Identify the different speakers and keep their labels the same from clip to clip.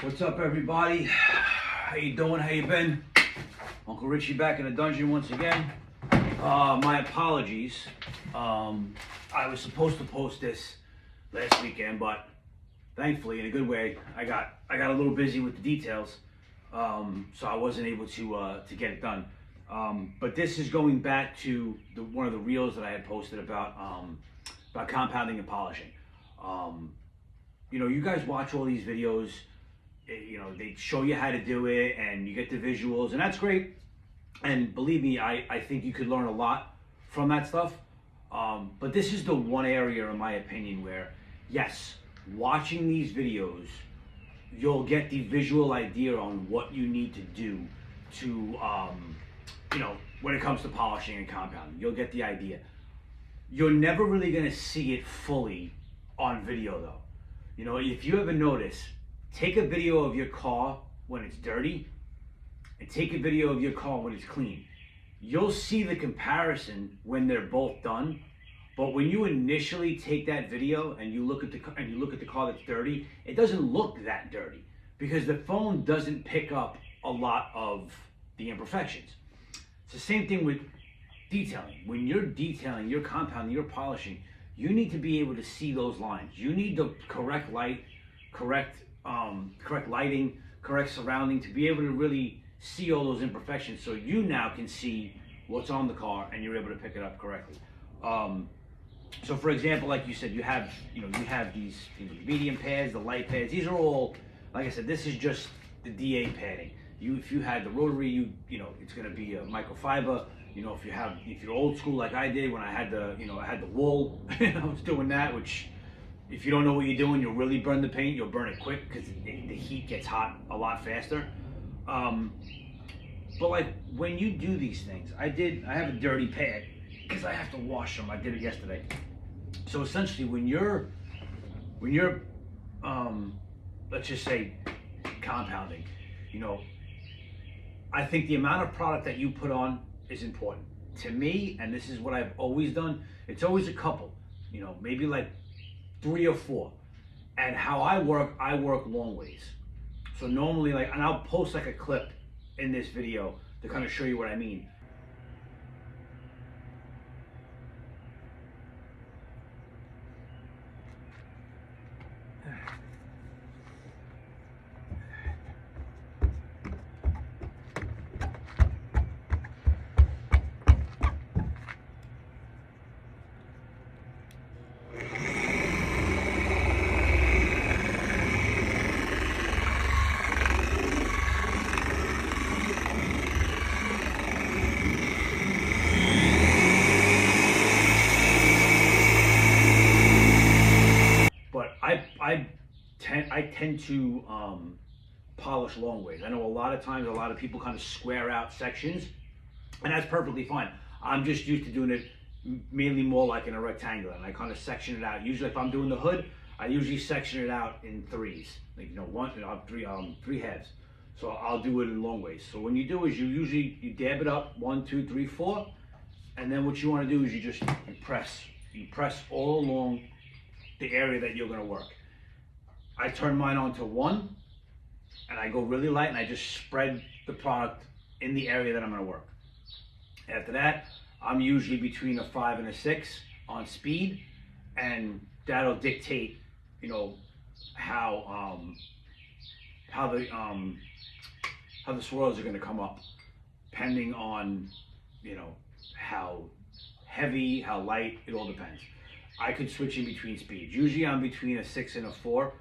Speaker 1: What's up, everybody? How you doing? How you been? Uncle Richie back in the dungeon once again. My apologies. I was supposed to post this last weekend, but thankfully, in a good way, I got a little busy with the details, so I wasn't able to get it done. But this is going back to one of the reels that I had posted about compounding and polishing. You guys watch all these videos. They show you how to do it and you get the visuals, and that's great. And believe me, I think you could learn a lot from that stuff. But this is the one area, in my opinion, where, yes, watching these videos, you'll get the visual idea on what you need to do to, when it comes to polishing and compounding. You'll get the idea. You're never really going to see it fully on video, though. If you ever notice, take a video of your car when it's dirty and take a video of your car when it's clean. You'll see the comparison when they're both done. But when you initially take that video and you look at the car that's dirty, it doesn't look that dirty because the phone doesn't pick up a lot of the imperfections. It's the same thing with detailing. When you're detailing, you're compounding, you're polishing, you need to be able to see those lines. You need the correct light, correct lighting, correct surrounding to be able to really see all those imperfections, so you now can see what's on the car and you're able to pick it up correctly. So for example, like you said, you have these medium pads, the light pads. These are all, like I said, this is just the DA padding. If you had the rotary, it's going to be a microfiber. If you're old school like I did when I had the wool, I was doing that, which, if you don't know what you're doing, you'll really burn the paint. You'll burn it quick because the heat gets hot a lot faster. But like when you do these things, I have a dirty pad because I have to wash them. I did it yesterday. So essentially, when you're let's just say compounding, I think the amount of product that you put on is important to me, and this is what I've always done. It's always a couple, maybe like 3 or 4. And how I work long ways. So normally, and I'll post like a clip in this video to kind of show you what I mean. I tend to polish long ways. I know a lot of times a lot of people kind of square out sections, and that's perfectly fine. I'm just used to doing it mainly more like in a rectangle, and I kind of section it out. Usually if I'm doing the hood, I usually section it out in 3s, three halves. So I'll do it in long ways. So when you do is you dab it up 1, 2, 3, 4, and then what you want to do is you press all along the area that you're going to work. I turn mine on to 1, and I go really light, and I just spread the product in the area that I'm going to work. After that, I'm usually between a 5 and a 6 on speed, and that'll dictate, how the swirls are going to come up, depending on, how heavy, how light. It all depends. I could switch in between speeds. Usually I'm between a 6 and a 4.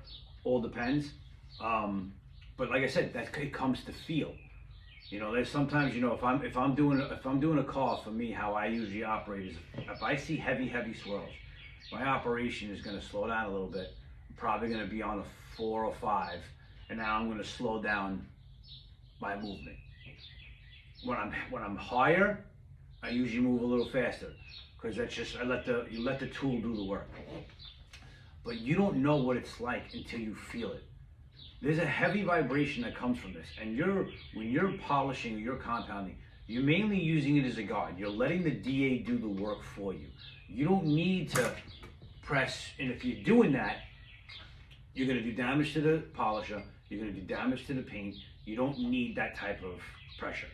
Speaker 1: All depends. But like I said, it comes to feel. There's sometimes, if I'm doing a car, for me, how I usually operate is if I see heavy swirls, my operation is going to slow down a little bit. I'm probably going to be on a 4 or 5, and now I'm going to slow down my movement. When I'm higher, I usually move a little faster because that's just you let the tool do the work. But you don't know what it's like until you feel it. There's a heavy vibration that comes from this, and when you're polishing or you're compounding, you're mainly using it as a guide. You're letting the DA do the work for you. You don't need to press, and if you're doing that, you're going to do damage to the polisher, you're going to do damage to the paint. You don't need that type of pressure.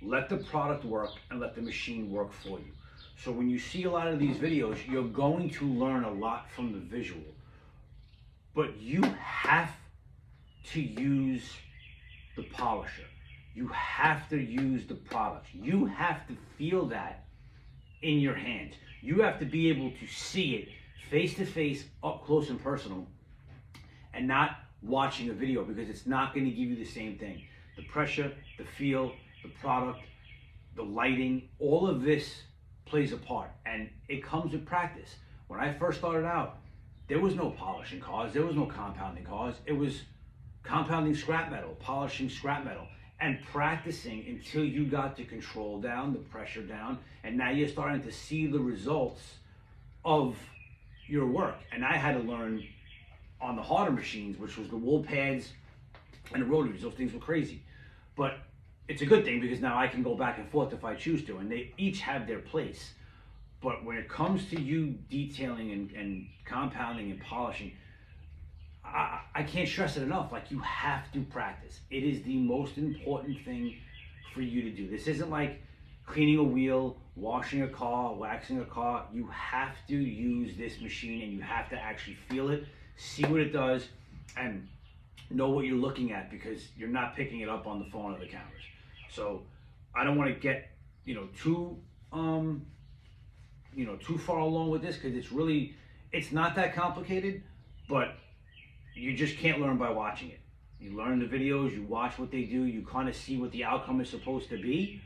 Speaker 1: Let the product work and let the machine work for you. So when you see a lot of these videos, you're going to learn a lot from the visual, but you have to use the polisher. You have to use the product. You have to feel that in your hands. You have to be able to see it face to face, up close and personal, and not watching a video, because it's not going to give you the same thing. The pressure, the feel, the product, the lighting, all of this plays a part, and it comes with practice. When I first started out, there was no polishing cars, there was no compounding cars. It was compounding scrap metal, polishing scrap metal, and practicing until you got the control down, the pressure down, and now you're starting to see the results of your work. And I had to learn on the harder machines, which was the wool pads and the rotaries. Those things were crazy, but it's a good thing because now I can go back and forth if I choose to, and they each have their place. But when it comes to you detailing and compounding and polishing, I can't stress it enough. Like, you have to practice. It is the most important thing for you to do. This isn't like cleaning a wheel, washing a car, waxing a car. You have to use this machine, and you have to actually feel it, see what it does, and know what you're looking at, because you're not picking it up on the phone or the cameras. So I don't want to get, too far along with this, because it's not that complicated, but you just can't learn by watching it. You learn the videos, you watch what they do, you kind of see what the outcome is supposed to be,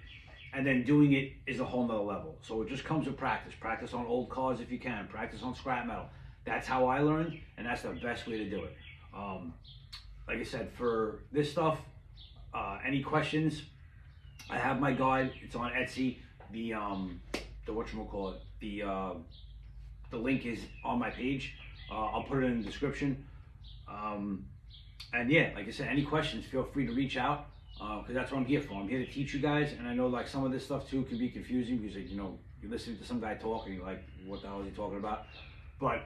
Speaker 1: and then doing it is a whole nother level. So it just comes with practice. Practice on old cars if you can, practice on scrap metal. That's how I learned, and that's the best way to do it. Like I said, for this stuff, any questions, I have my guide. It's on Etsy. The whatchamacallit, the link is on my page. I'll put it in the description. And yeah, like I said, any questions, feel free to reach out, because that's what I'm here for. I'm here to teach you guys, and I know like some of this stuff too can be confusing, because you're listening to some guy talk and you're like, what the hell is he talking about? But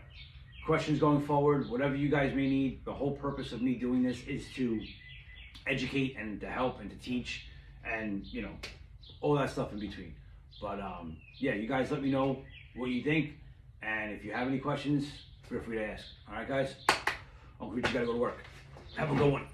Speaker 1: questions going forward, whatever you guys may need, the whole purpose of me doing this is to educate and to help and to teach, and all that stuff in between. But yeah, you guys let me know what you think, and if you have any questions, feel free to ask. All right, guys? Uncle Richie gotta go to work. Have a good one.